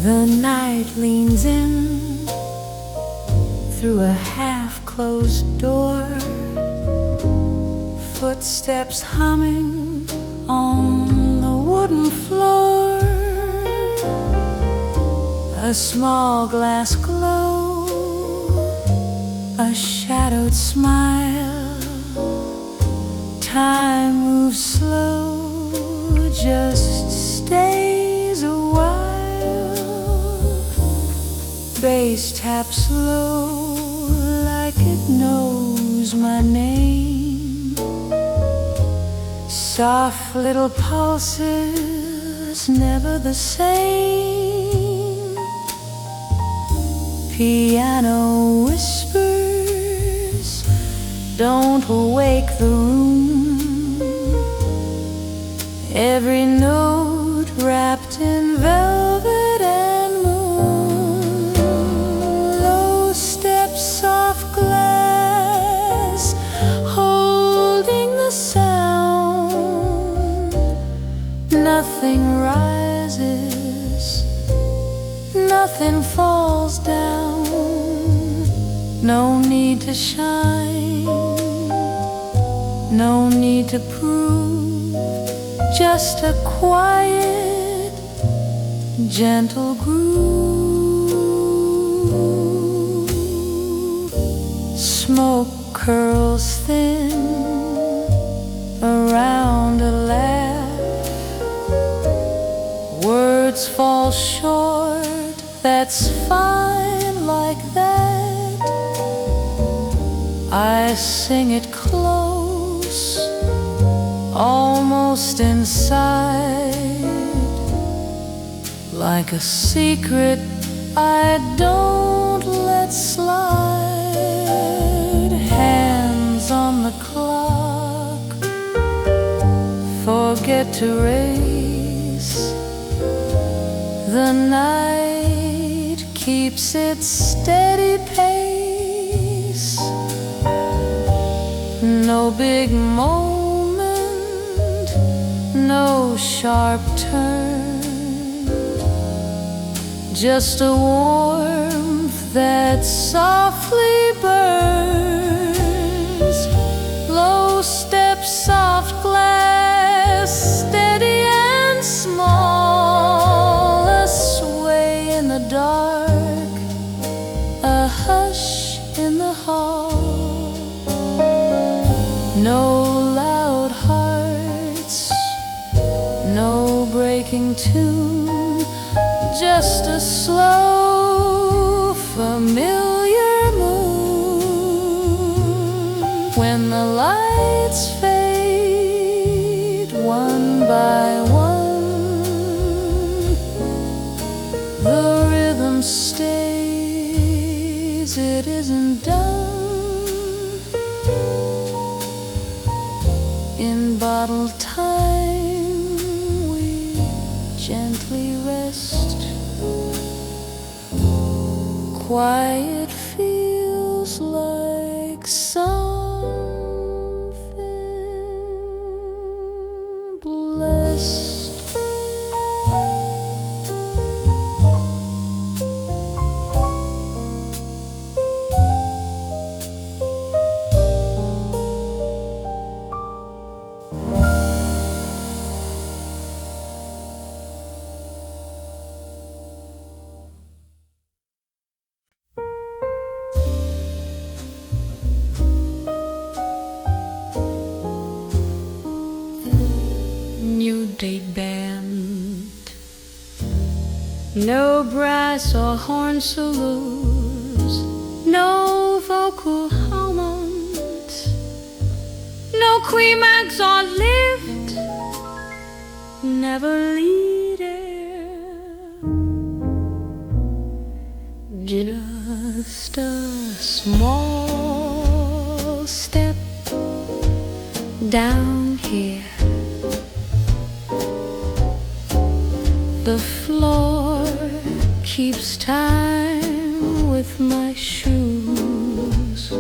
The night leans in through a half-closed door, footsteps humming on the wooden floor, a small glass glow, a shadowed smile. Time moves slow, just stays a while. Bass taps low like it knows my name. Soft little pulses, never the same. Piano whispers, don't wake the room. Every note wrapped in velvet and moon. Low steps, soft glass, holding the sound. Nothing rises, nothing falls down. No need to shine, no need to prove, just a quiet, gentle groove. Smoke curls thin around a laugh. Words fall short, that's fine like that. I sing it close, almost inside, like a secret I don't let slide. Hands on the clock, forget to race. The night keeps its steady pace. No big moment, no sharp turn, just a warmth that softly burns. Low steps, soft glass, steady and small. A sway in the dark, a hush in the hall. No loud hearts, no breaking tune, just a slow, familiar moon. When the lights fade one by one, the rhythm stays, it isn't done. In bottled time we gently rest. Quiet feels like something blessed. New date band, no brass or horn solos, no vocal harmonies, no climax or lift, never leader, just a small step down here. The floor keeps time with my shoes.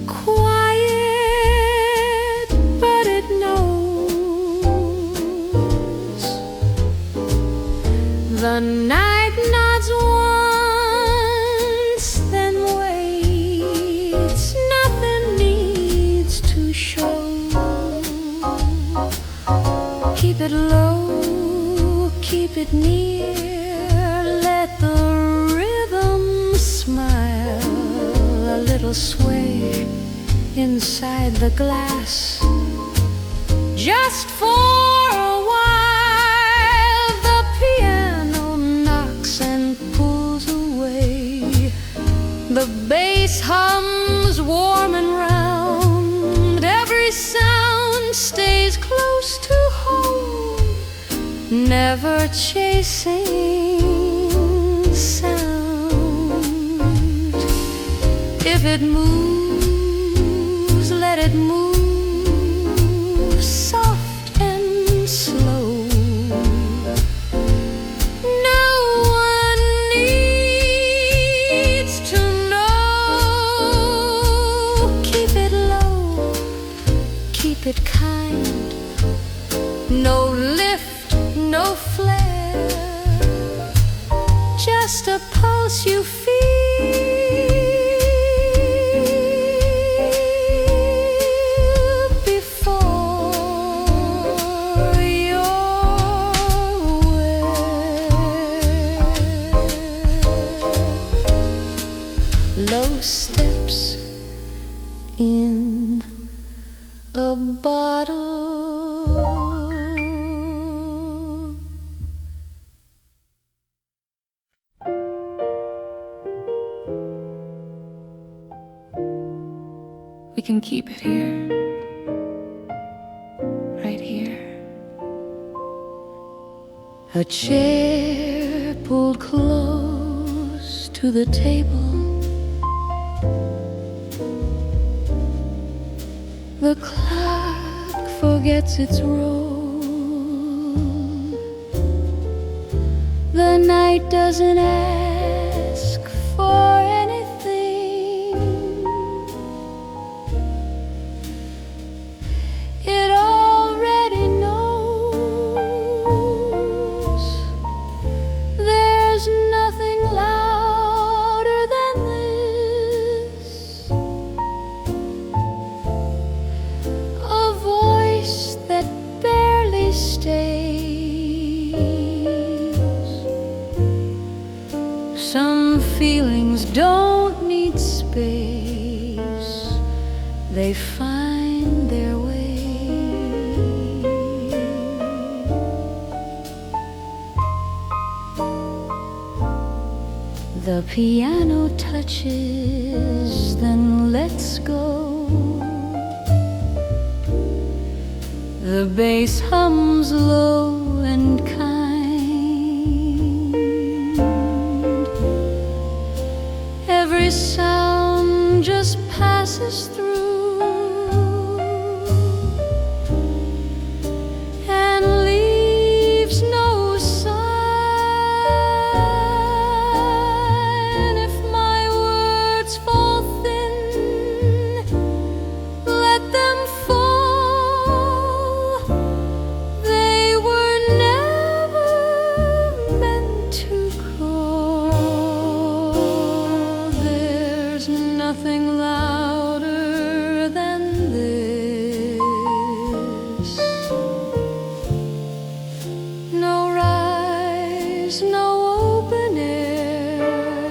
Quiet, but it knows. The night nods once, then waits. Nothing needs to show. Keep it low, keep it near. Let the rhythm smile. A little sway inside the glass. Just for a while, the piano knocks and pulls away. The bass hums warm and round. Every sound stays close to home, never chasing sound. If it moves, let it move, soft and slow. No one needs to know. Keep it low, keep it kind. No lift, no flare, just a pulse you feel before you're aware. Low steps in a bottle. We can keep it here, right here. A chair pulled close to the table. The clock forgets its role. The night doesn't ask for anything. It already knows. There's nothing louder than this. A voice that barely stays. Some feelings don't need space. They find their way. The piano touches, then lets go. The bass hums low and kind. Every sound just passes through and leaves no sign. If my words fall thin, let them fall. They were never meant to crawl. There's nothing louder than this. No rise, no open air.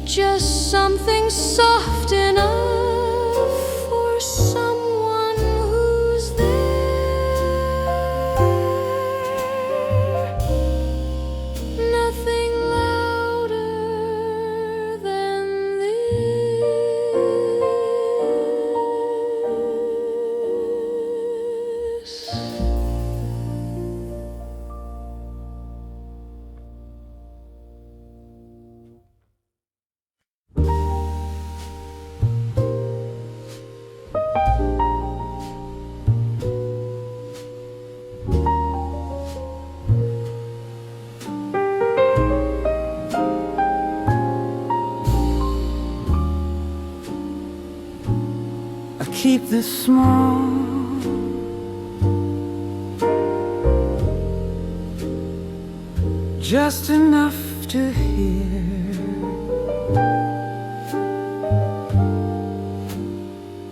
Just something soft enough for someone who's there. Nothing louder than this. keep this small. Just enough to hear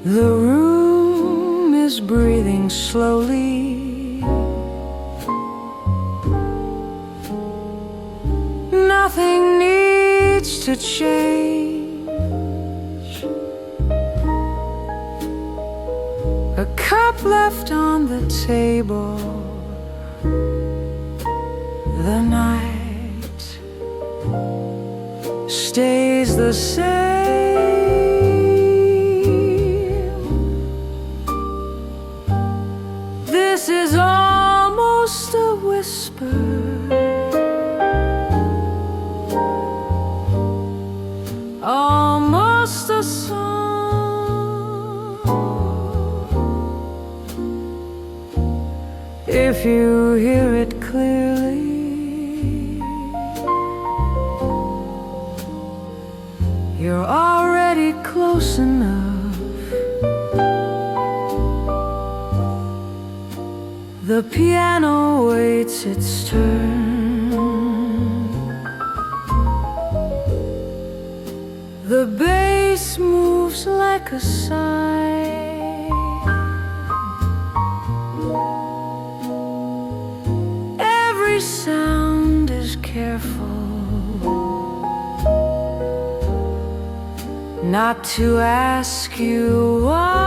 the room is breathing slowly. Nothing needs to change. A cup left on the table. The night stays the same. This is almost a whisper, almost a song. If you hear it clearly, you're already close enough. The piano waits its turn. The bass moves like a sigh. Every sound is careful not to ask you why.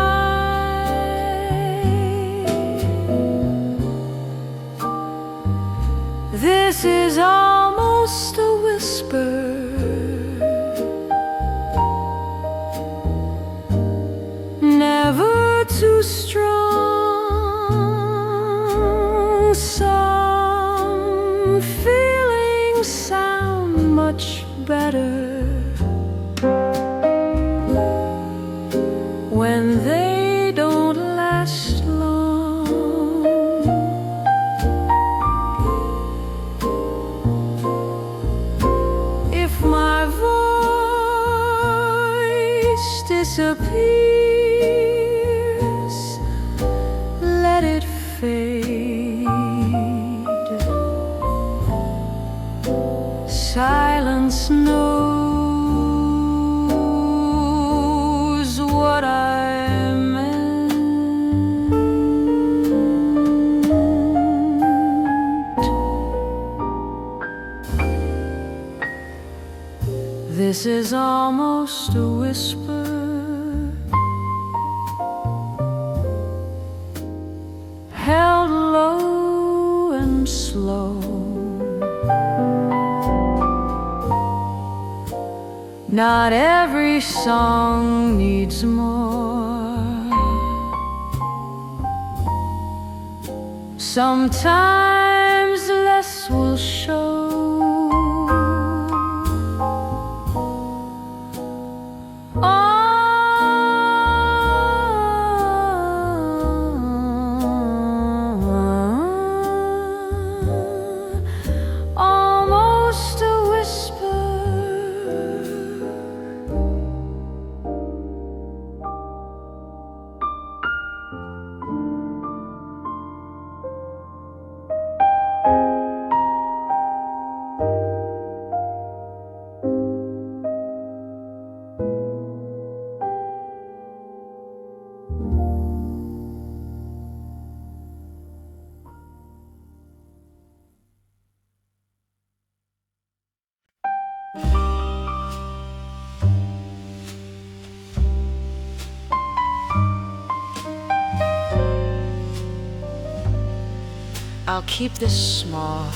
This is almost a whisper, never too strong. Some feelings sound much better when they don't last long. If my voice disappears, let it fade. Silence knows what I meant. This is almost a whisper, held low and slow. Not every song needs more. Sometimes less will show. Almost a whisper. I'll keep this small,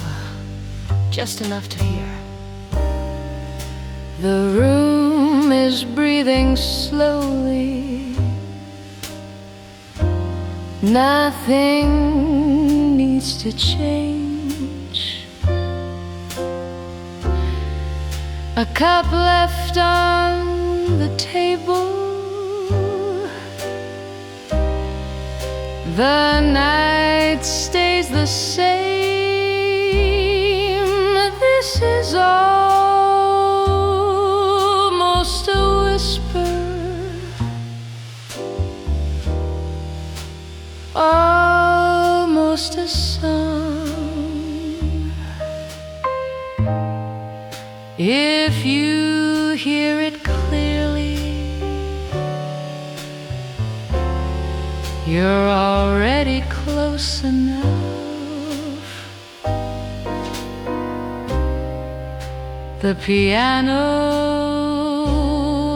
just enough to hear. The room is breathing slowly. Nothing needs to change. A cup left on the table. The night stays the same. This is almost a whisper, almost a song. If you hear it clearly, you're already close enough. The piano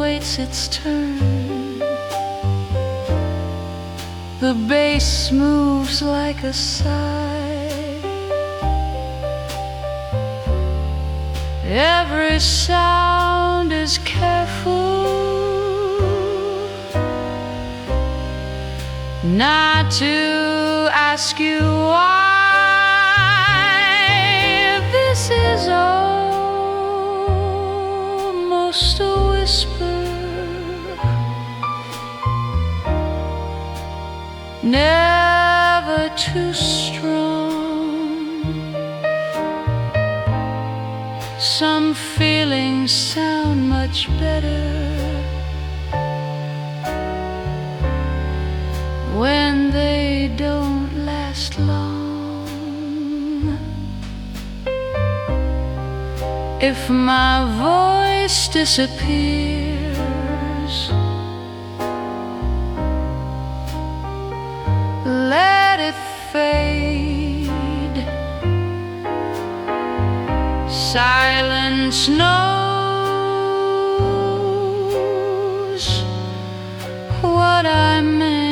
waits its turn. The bass moves like a sigh. Every sound is careful not to ask you why. This is almost a whisper, never too strong. Some feelings sound much better when they don't last long. If my voice disappears, let it fade. Silence knows what I meant.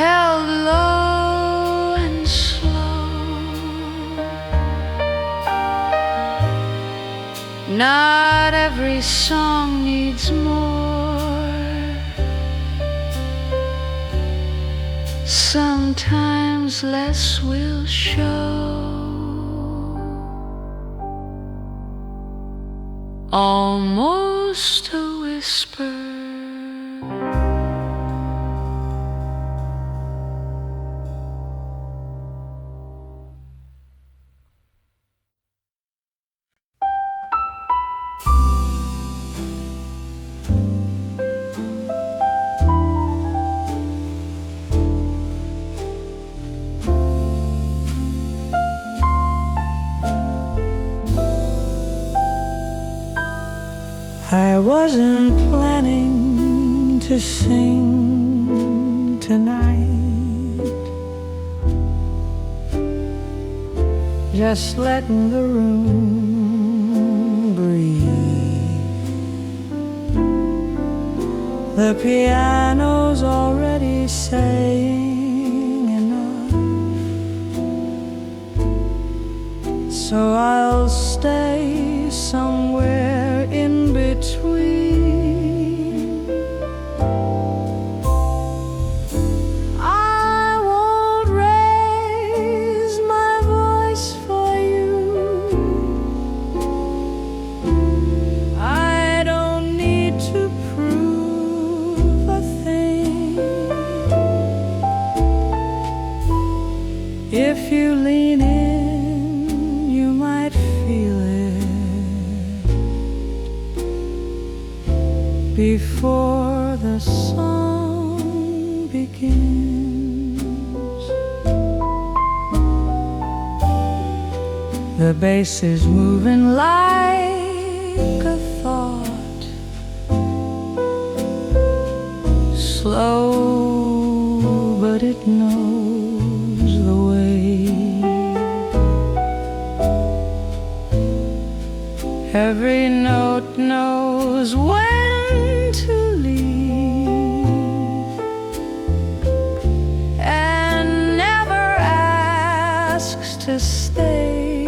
Held low and slow. Not every song needs more. Sometimes less will show. Almost a whisper. I wasn't planning to sing tonight, just letting the room breathe. The piano's already saying enough, so I'll stay somewhere in between. I won't raise my voice for you. I don't need to prove a thing. If you lean in, you might feel it before the song begins. The bass is moving like a thought, slow, but it knows the way. Every note knows when to leave to stay.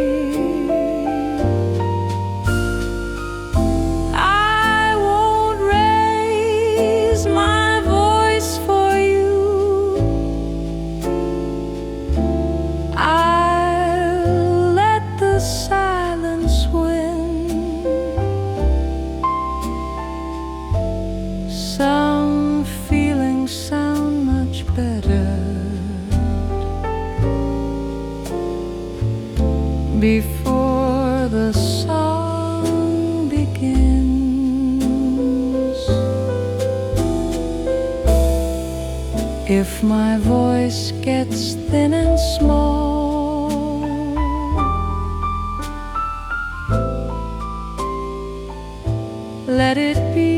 I won't raise my voice for you. I'll let the silence win. Some feelings sound much better before the song begins. If my voice gets thin and small, let it be.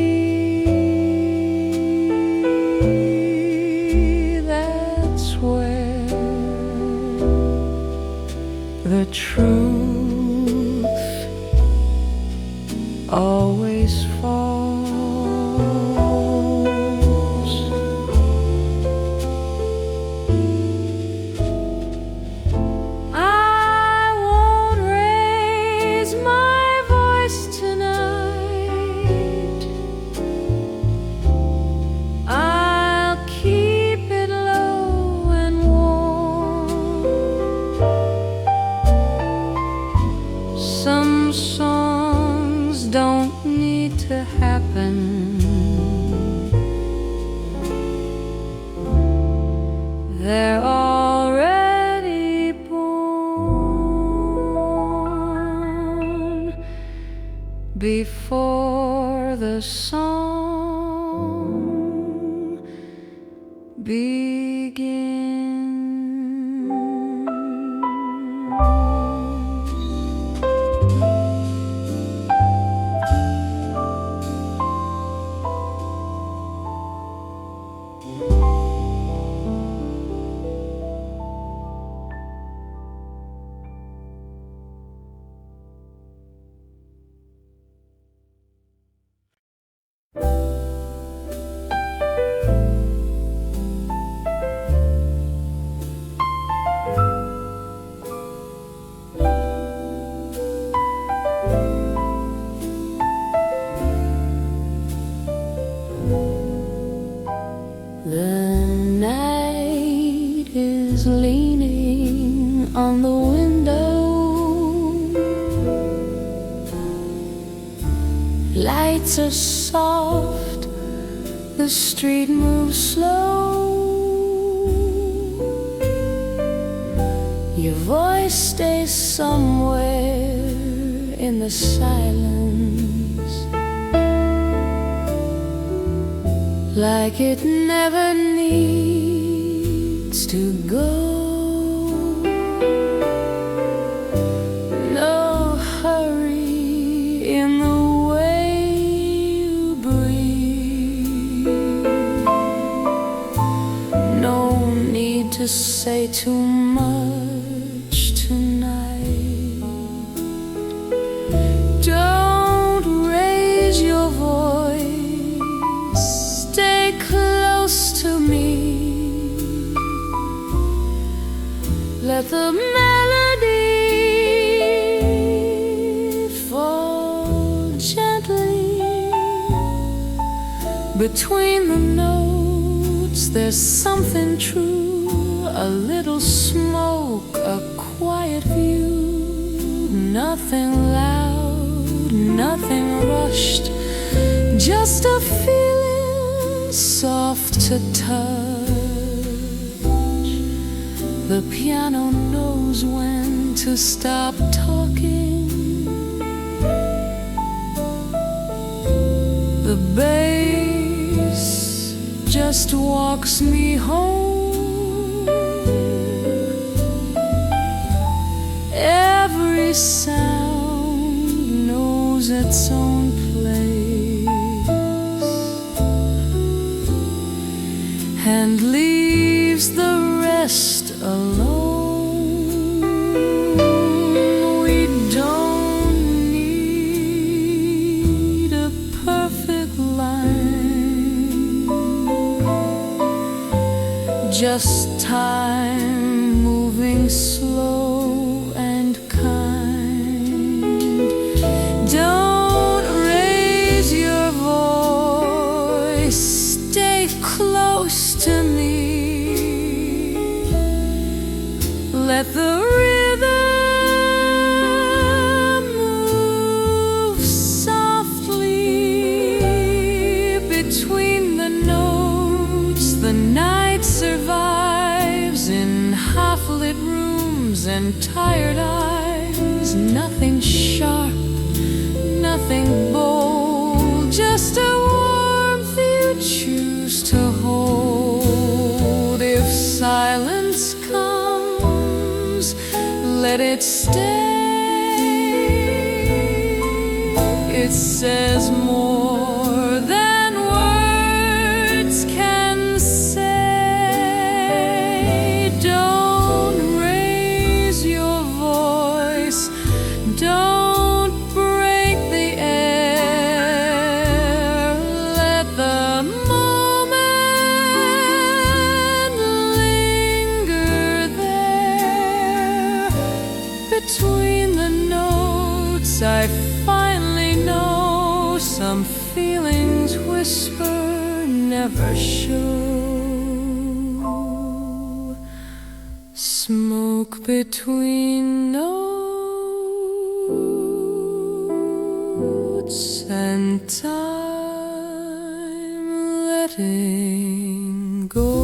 That's where the truth always falls. I won't raise my voice tonight. I'll keep it low and warm. Some songs don't need to happen. They're already born before the song begins. The night is leaning on the window. Lights are soft, the street moves slow. Your voice stays somewhere in the silence, like it never needs to go. No hurry in the way you breathe. No need to say too much tonight. Don't raise your voice, stay close to me. Let the melody fall gently between the notes. There's something true, a little smoke, a quiet view. Nothing loud, nothing rushed, just a feeling soft to touch. The piano knows when to stop talking. The bass just walks me home. Every sound knows its own place and leaves the rest alone. We don't need a perfect line, just time moving slow. Let the rhythm move softly between the notes. The night survives in half-lit rooms and tired eyes. Nothing sharp, nothing bold, just a warmth you choose to hold. If silence comes, let it stay. It says more than words can say. Don't raise your voice, don't break the air. Let the moment linger there. Between the notes I finally know some feelings whisper, never show. Smoke between notes and time letting go.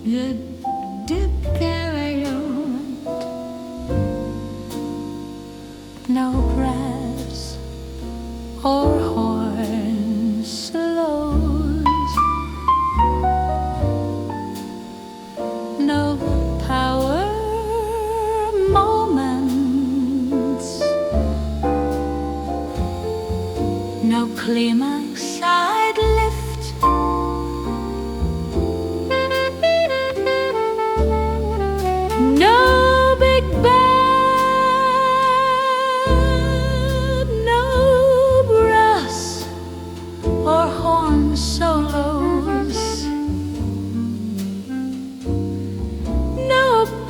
The dip carillon, no brass or horn slows, no power moments, no climax side lift. No big band, no brass or horn solos, no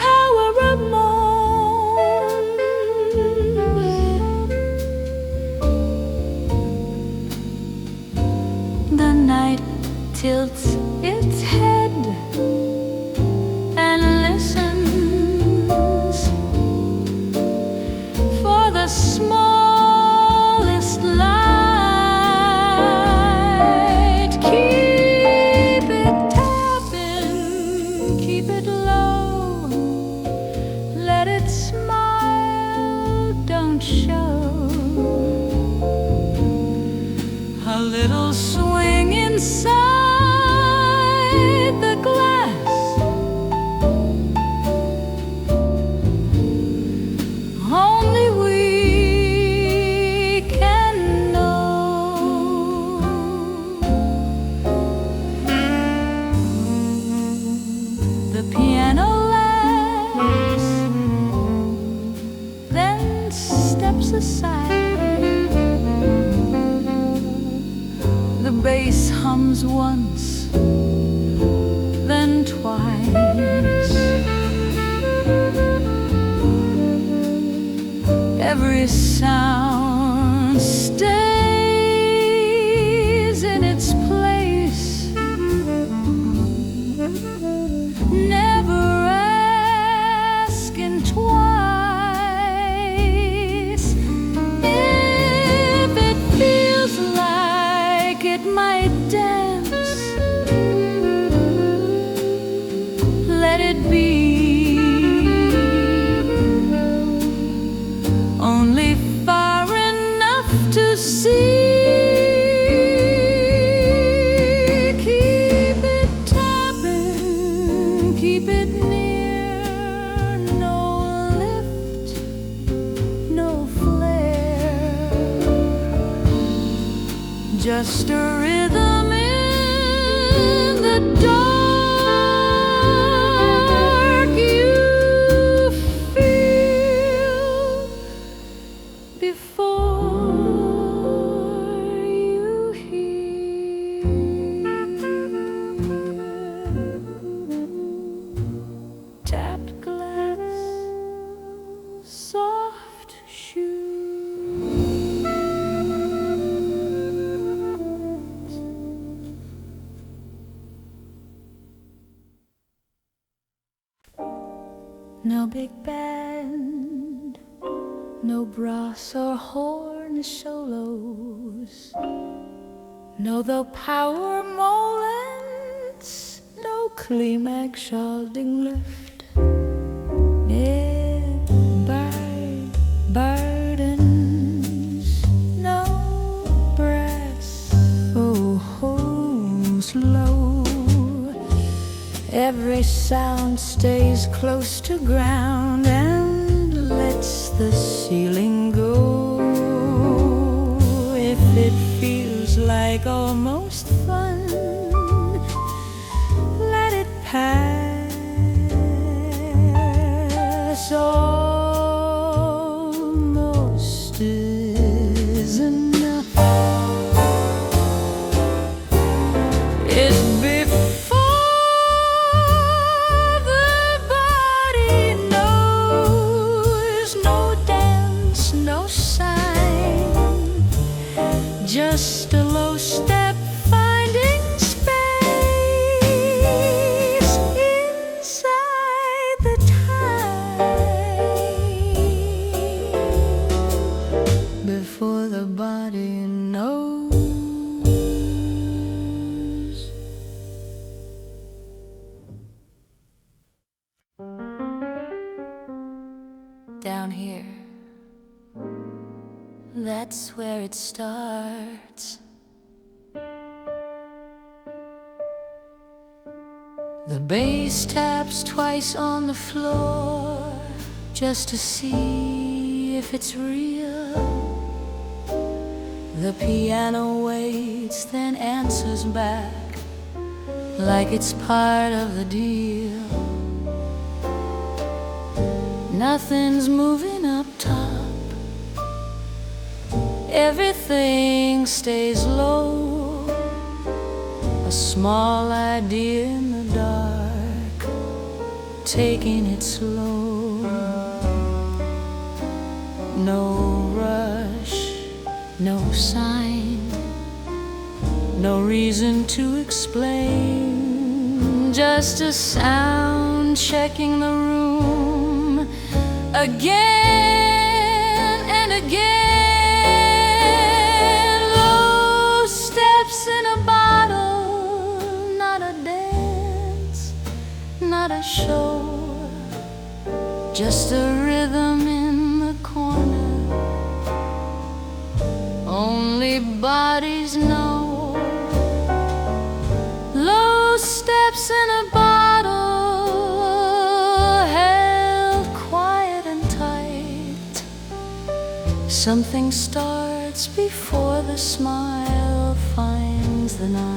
power of moans. The night tilts its head and listens for the smallest light. Keep it tapping, keep it low, let it smile, don't show. A little swing inside the glass, only we can know. The piano laughs, then steps aside. The bass hums once, then twice. Every sound stays in its place, never asking twice. If it feels like it might dance, let it be. Only far enough to see. Keep it tapping, keep it near. No lift, no flare, just a rhythm in the dark. You feel big band, no brass or horn solos, no the power molens, no climax holding lift, burdens, no brass slow. Every sound stays close to ground and lets the ceiling go. If it feels like almost fun, let it pass. Almost is enough. It's before the body knows. No dance, no sign, just a low step finding space inside the time before the body knows. Down here, that's where it starts. The bass taps twice on the floor just to see if it's real. The piano waits, then answers back like it's part of the deal. Nothing's moving up top, everything stays low. A small idea in the dark, taking it slow. No rush, no sign, no reason to explain. Just a sound checking the room again and again. Low steps in a bottle, not a dance, not a show, just a rhythm in the corner. Only bodies know. Low steps in a bottle, held quiet and tight. Something starts before the smile finds the night.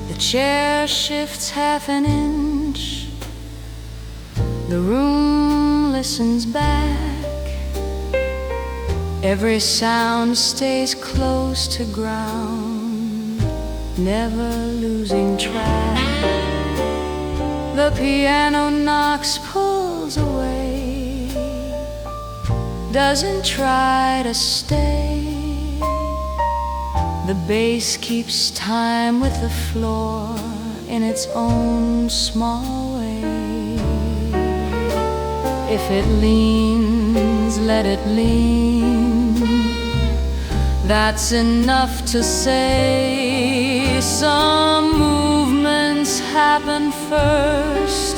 The chair shifts half an inch, the room listens back. Every sound stays close to ground, never losing track. The piano knocks, pulls away, doesn't try to stay. The bass keeps time with the floor in its own small way. If it leans, let it lean. That's enough to say. Some movements happen first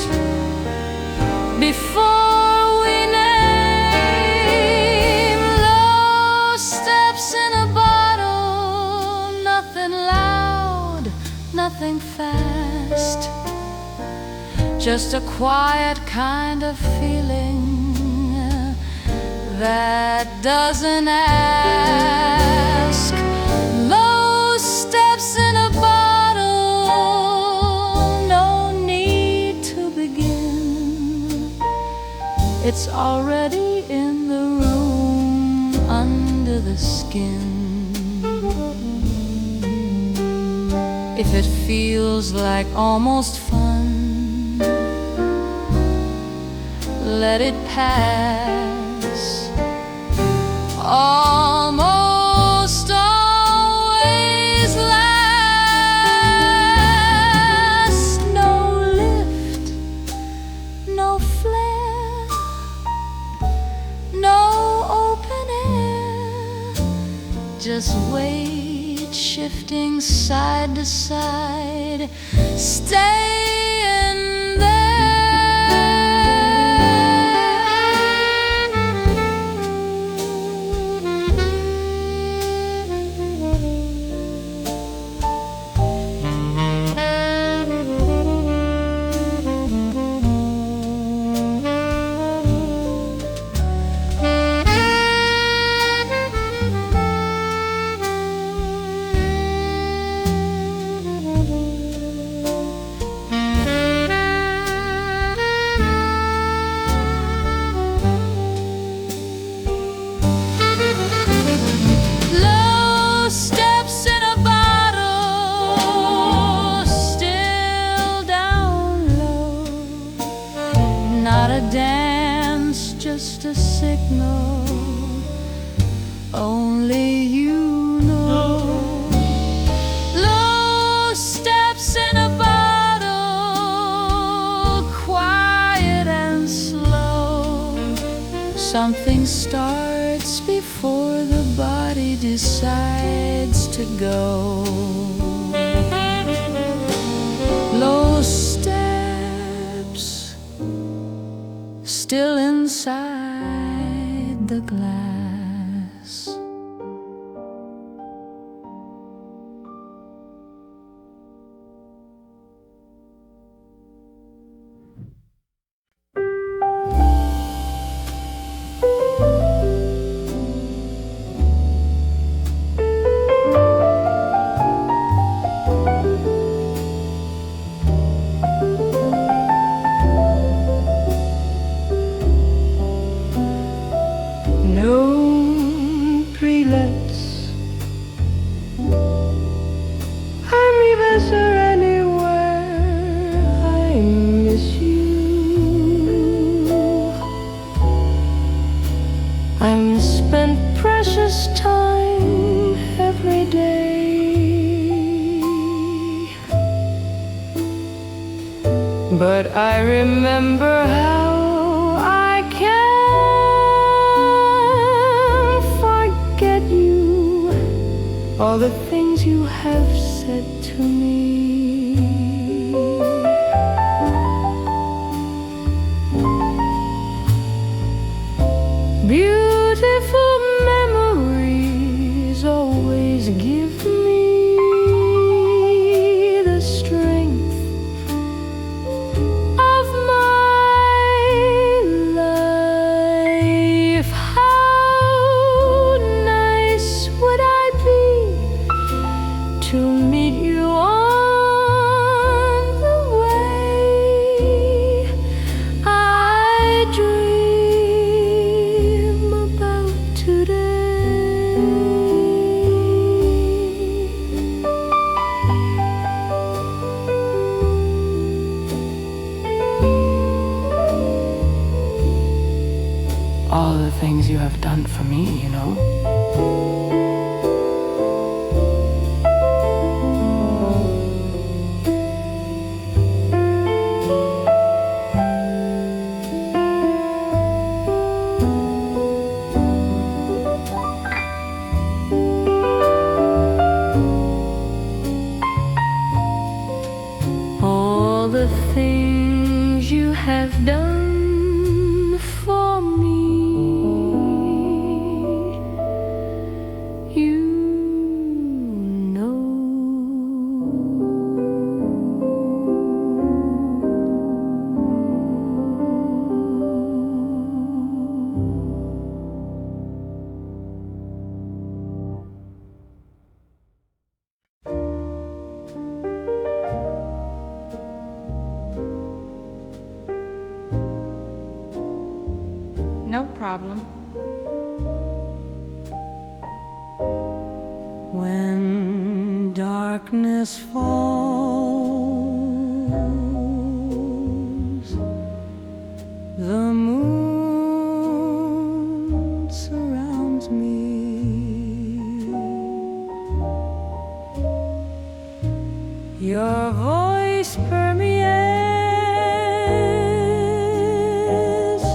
before we name. Low steps in a bottle, nothing loud, nothing fast, just a quiet kind of feeling that doesn't ask. Low steps in a bottle, no need to begin. It's already in the room under the skin. If it feels like almost fun, let it pass. almost always last. No lift, no flare, no open air, just weight shifting side to side, staying there. Low steps in a bottle, still down low. Not a dance, just a signal. Only you know. Low steps in a bottle, quiet and slow. Something starts before the body decides to go. Low steps, still inside the glass. No pre-lets. I'm ever anywhere. I miss you. I'm spent precious time every day. But I remember how I can't forget you. All the things you have said to me. Beautiful memories always give me the strength of my life. How nice would I be to meet you on the way I dream about today. All the things you have done for me, you know. All the things you have done for me, you know. No problem. When darkness falls, the moon surrounds me. Your voice permeates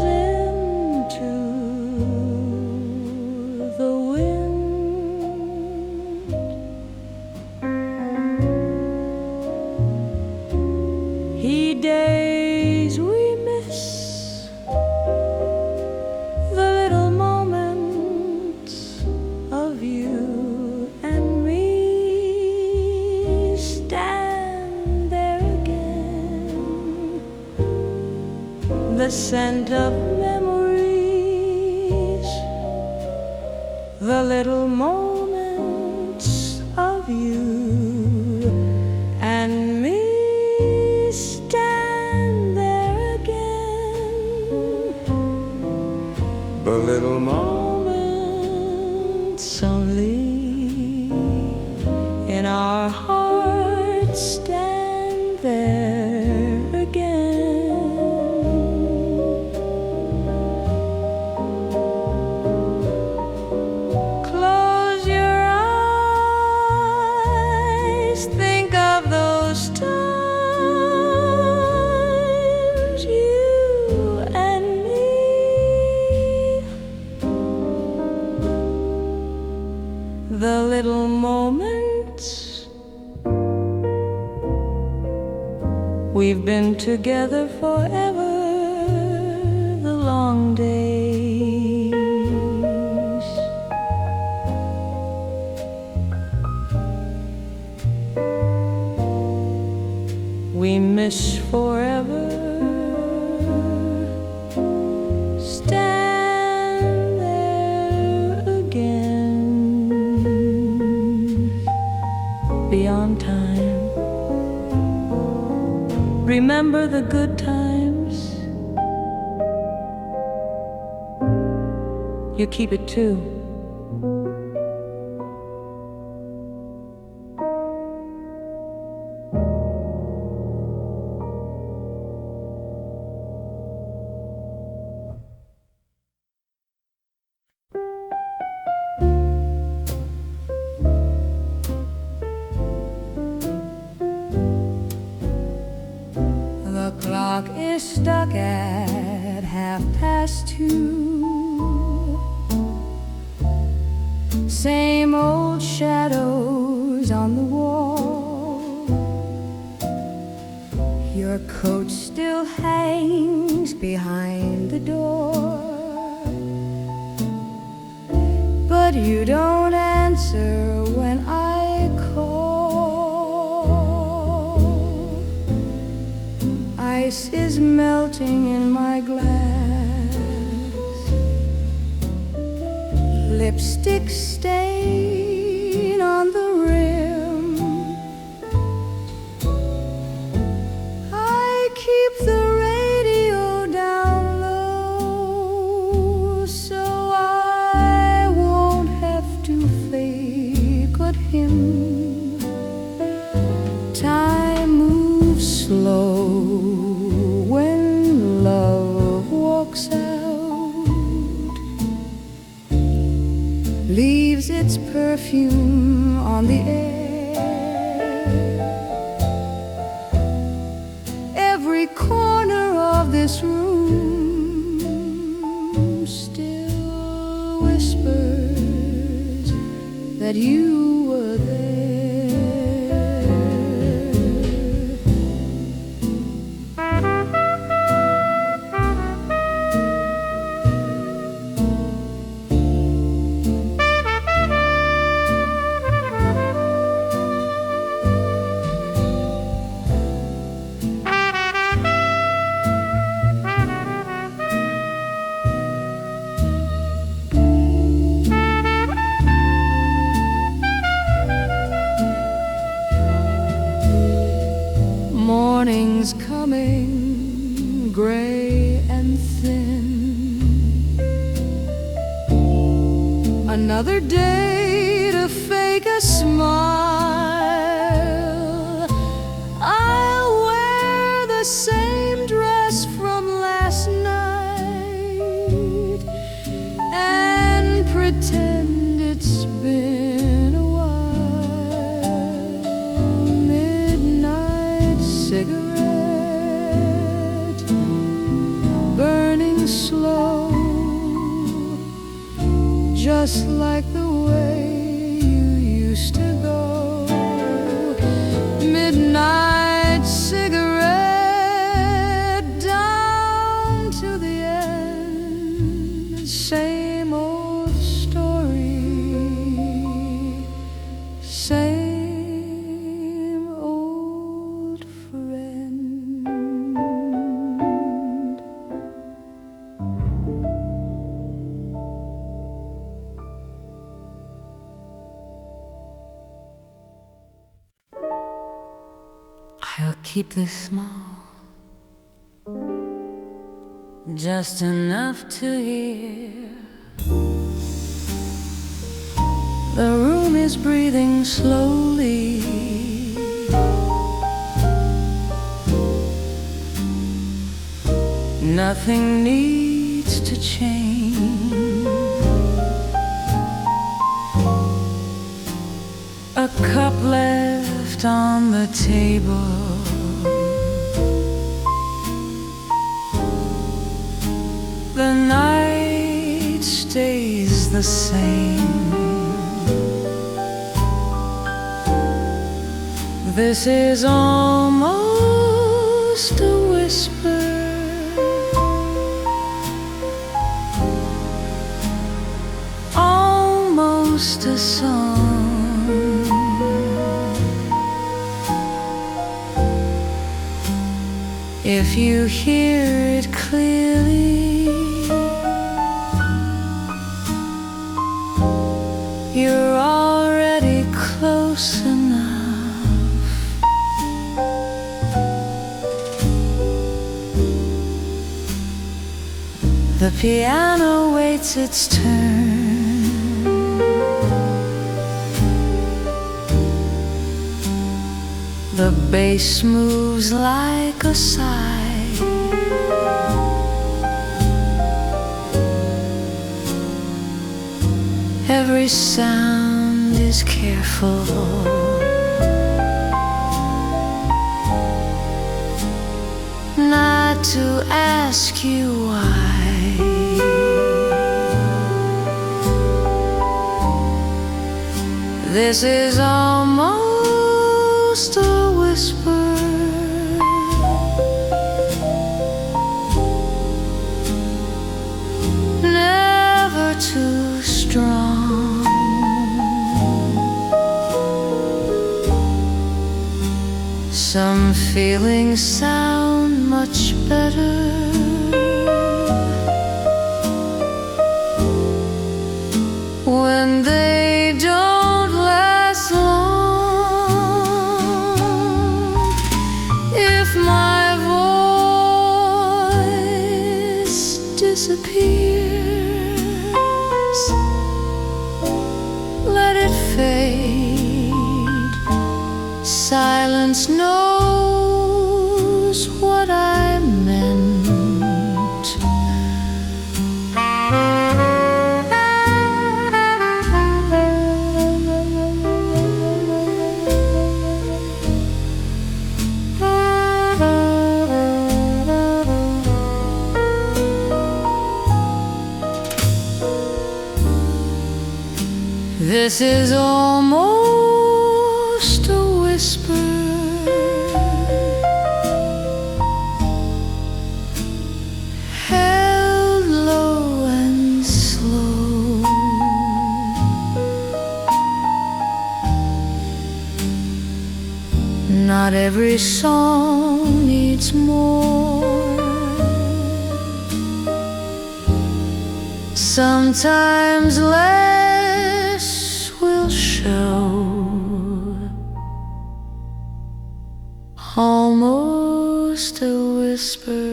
into the wind. Heat days we miss the little moments of you and me. Stand there again, the scent of memories, the little moments of you and me. Stand there again, the little moments only in our hearts. Stand there again. Close your eyes, think of those times, you and me. The little moments we've been together forever, the long days. We miss forever. Stand there again, beyond time. Remember the good times. You keep it too. The clock is stuck at 2:30. Same old shadows on the wall. Your coat still hangs behind the door, but you don't answer when I call. Ice is melting in my glass, lipstick stain on the rim. I keep the radio down low, so I won't have to fake a hymn. Time moves slow when love walks out, leaves its perfume on the air. Every corner of this room still whispers that you were there. Morning's coming, gray and thin. Another day to fake a smile. I'll wear the same dress from last night and pretend it's been a while. just like the way you used to go. Midnight cigarette down to the end. Same old story, same old friend. I'll keep this small, just enough to hear. The room is breathing slowly. Nothing needs to change. A cup left on the table. The night stays the same. This is almost a whisper, almost a song. If you hear it clearly, you're already close enough. The piano waits its turn. The bass moves like a sigh. Every sound is careful. Not to ask you why. This is almost a whisper, never too strong. Some feelings sound much better when they don't last long. If my voice disappears, let it fade. Silence knows what I meant. This is almost a whisper, held low and slow. Not every song needs more. Sometimes less will show. Almost a whisper.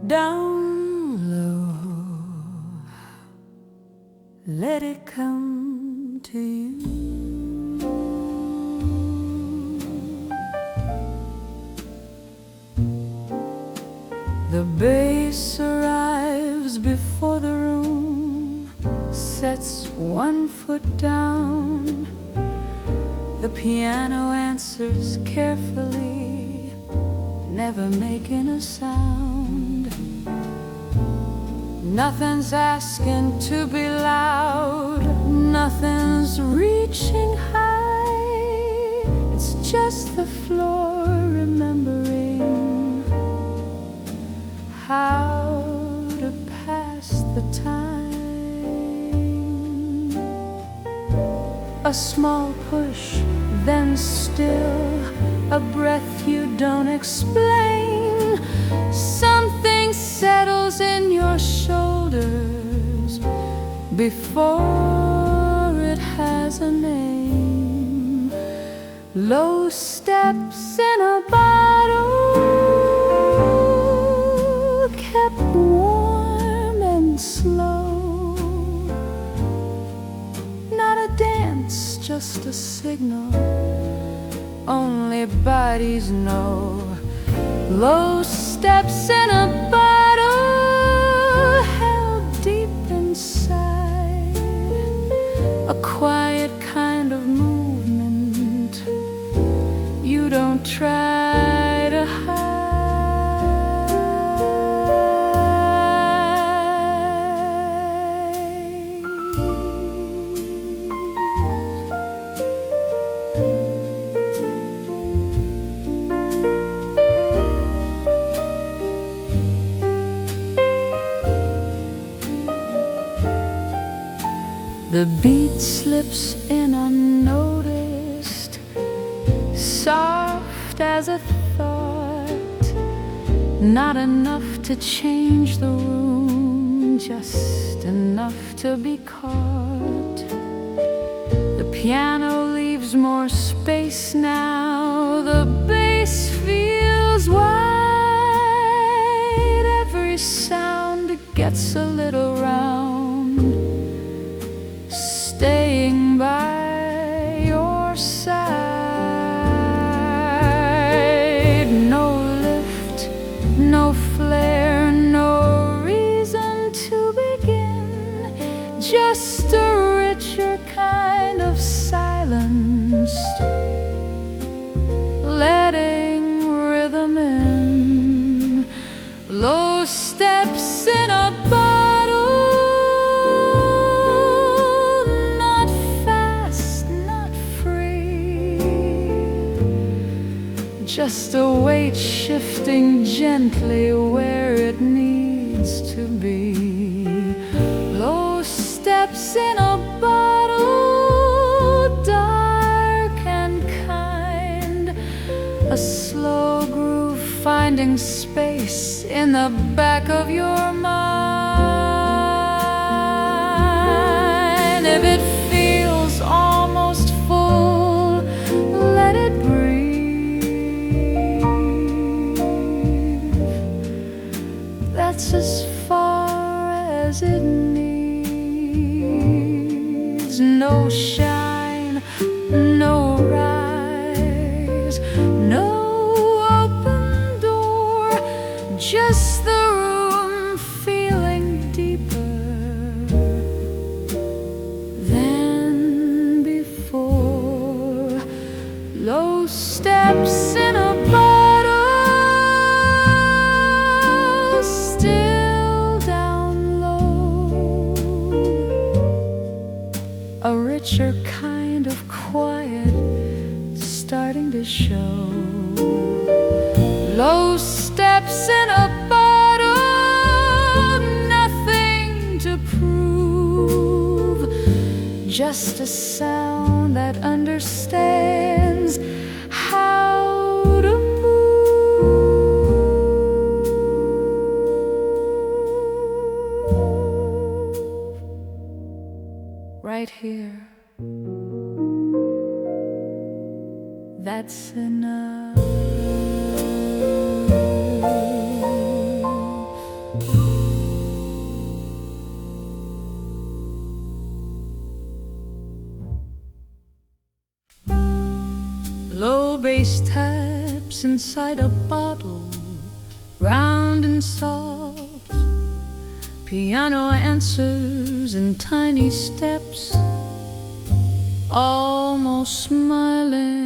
Down low, let it come to you. The bass arrives before the room one foot down. The piano answers carefully, never making a sound. Nothing's asking to be loud, nothing's reaching high. It's just the floor remembering how to pass the time. A small push, then still a breath you don't explain. Something settles in your shoulders before it has a name. Low steps in a bottle, kept warm and slow. Not a dance, just a signal only bodies know. Low steps in a bottle, held deep inside. A quiet kind of movement you don't try to hide. The beat slips in unnoticed, soft as a thought. Not enough to change the room, just enough to be caught. The piano leaves more space now, the bass feels wide. Every sound gets a little round, staying by your side. No lift, no flare, no reason to begin. Just a richer kind of silence, letting rhythm in. Low steps in a bottle, just a weight shifting gently where it needs to be. Low steps in a bottle, dark and kind. A slow groove finding space in the back of your mind. If it feels almost full, let it breathe. That's as far as it needs. No shine, no rise, no open door, just the room feeling deeper than before. Low steps in a a richer kind of quiet starting to show. Low steps in a bottle, nothing to prove, just a sound that understands how to move. Right here. That's enough. Low bass taps inside a bottle, round and soft. Piano answers in tiny steps, almost smiling.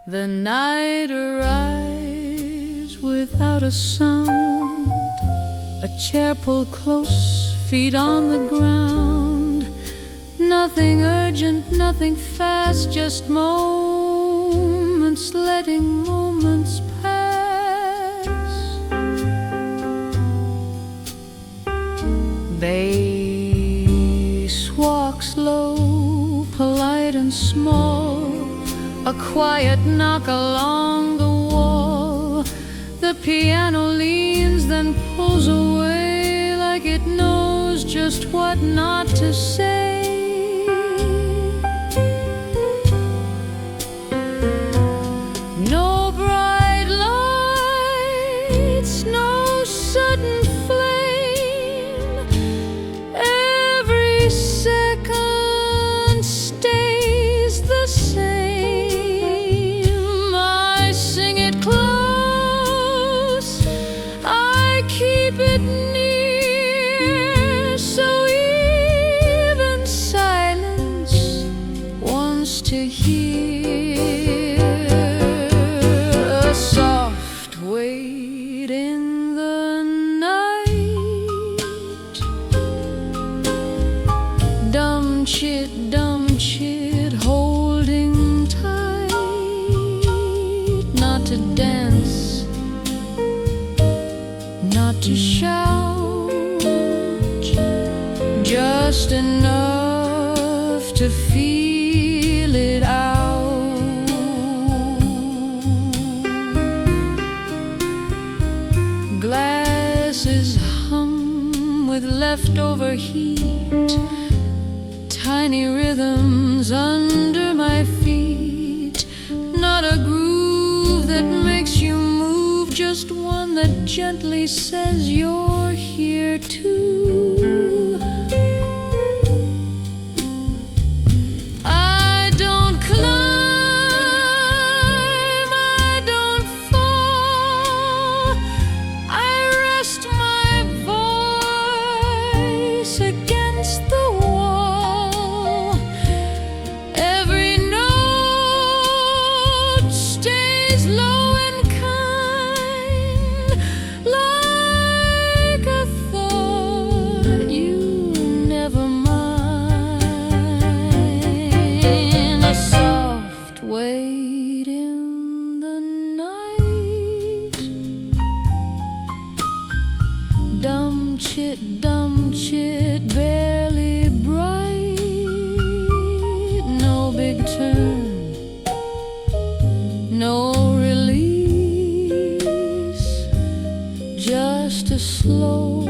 The night arrives without a sound, a chair pulled close, feet on the ground. Nothing urgent, nothing fast, just moments, letting moments pass. Bass walks slow, polite and small, a quiet knock along the wall. The piano leans, then pulls away like it knows just what not to say. No bright lights, no sudden flame. Every second stays the same. I sing it close, I keep it near, so even silence wants to hear. A soft wait in the night, dumb chit, holding tight, not to dance, not to shout, just enough to feel it out. Glasses hum with leftover heat, tiny rhythms under my feet. Not a groove that makes you move, just one that gently says you're here too. I don't climb, I don't fall, I rest my voice against the wall. Every note stays low and kind, like a thought you never mind. A soft wait in the night, dumb chit, barely bright. No big turn, no release, just a slow,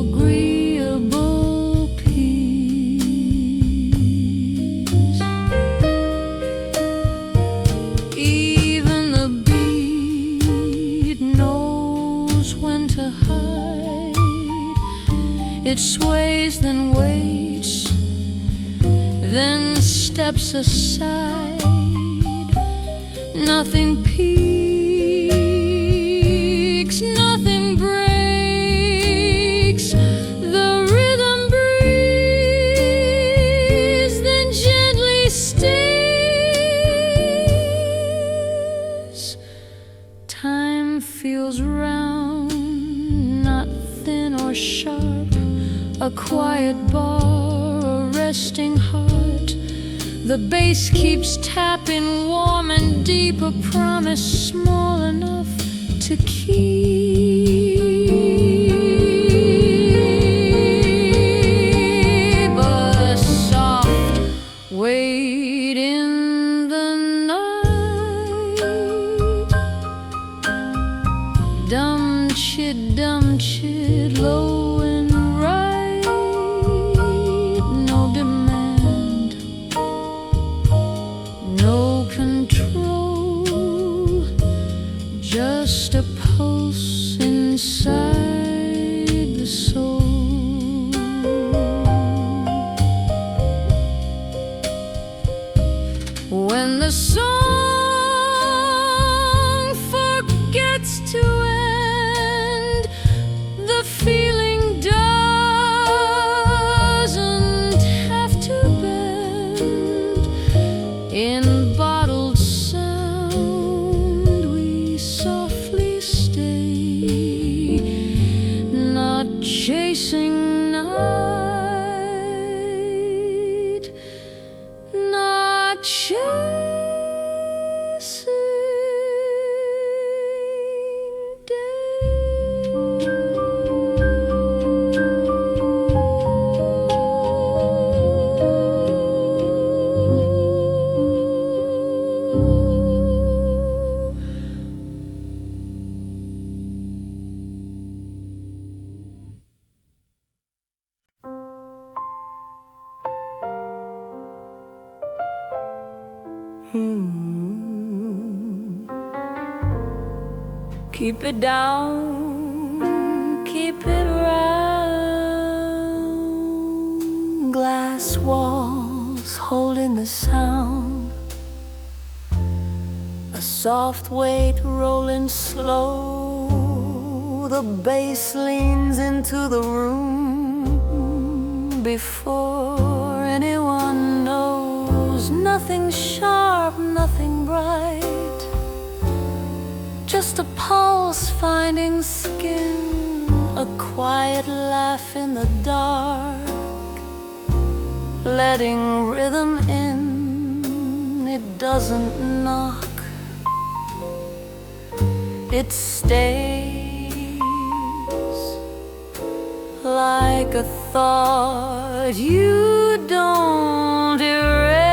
agreeable peace. Even the beat knows when to hide. It sways, then waits, then steps aside. Nothing peaks, nothing breaks. The rhythm breathes, then gently stays. Time feels round, not thin or sharp. A quiet bar, a resting heart. The bass keeps tapping, warm and deep, a promise small enough to keep. A soft wait in the night, dumb chit, low and right. No demand, no control, just a pulse inside the soul. When the song forgets chasing night, not chasing Keep it down, keep it round. Glass walls holding the sound. A soft weight rolling slow. The bass leans into the room before anyone knows. Nothing sharp, nothing bright, just a pulse finding skin, a quiet laugh in the dark, letting rhythm in. It doesn't knock, it stays like a thought you don't erase.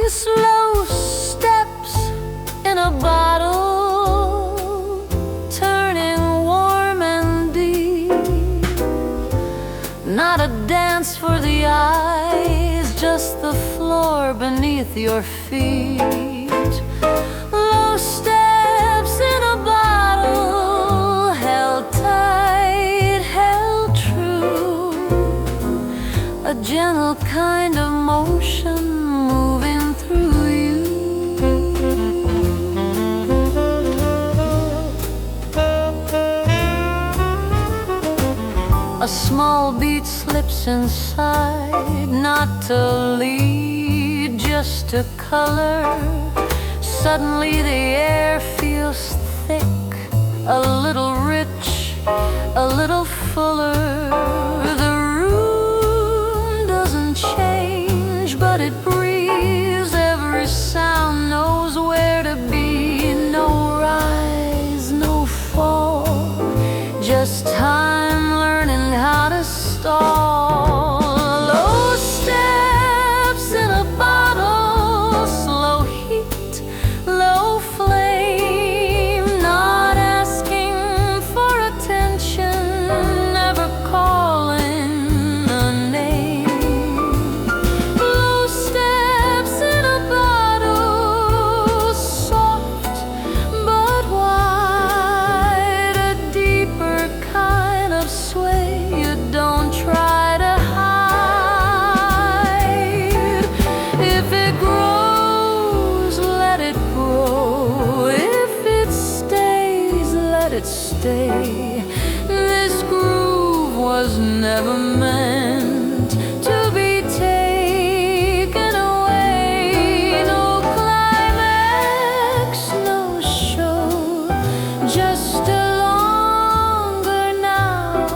Slow steps in a bottle, turning warm and deep. Not a dance for the eyes, just the floor beneath your feet. Low steps in a bottle, held tight, held true. A gentle kind of motion moving through you. A small beat slips inside, not to lead, just to color. Suddenly the air feels thick, a little rich, a little fuller. The room doesn't change, but it breathes. Every sound knows where to be. No rise, no fall, just time learning how to stall. Low steps in a bottle, slow heat, low flame. Not asking for attention, never calling a name. Low steps in a bottle, soft but wide. A deeper kind of sway you don't try to hide. If it grows, let it grow. If it stays, let it stay. This groove was never meant to be taken away. No climax, no show, just a longer now,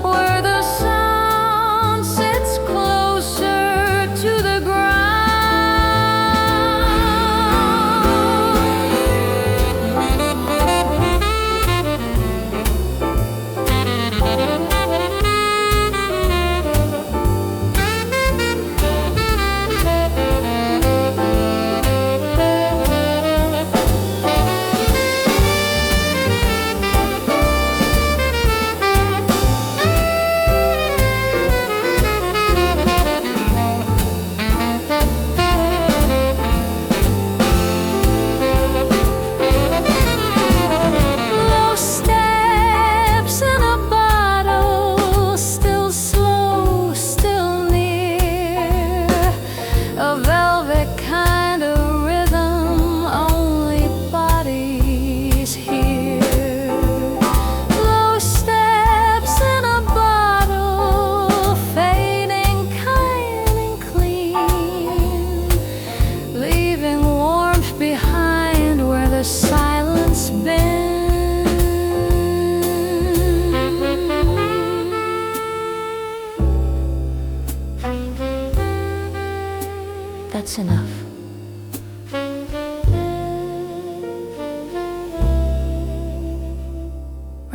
where the sound sits closer to the ground.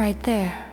right there.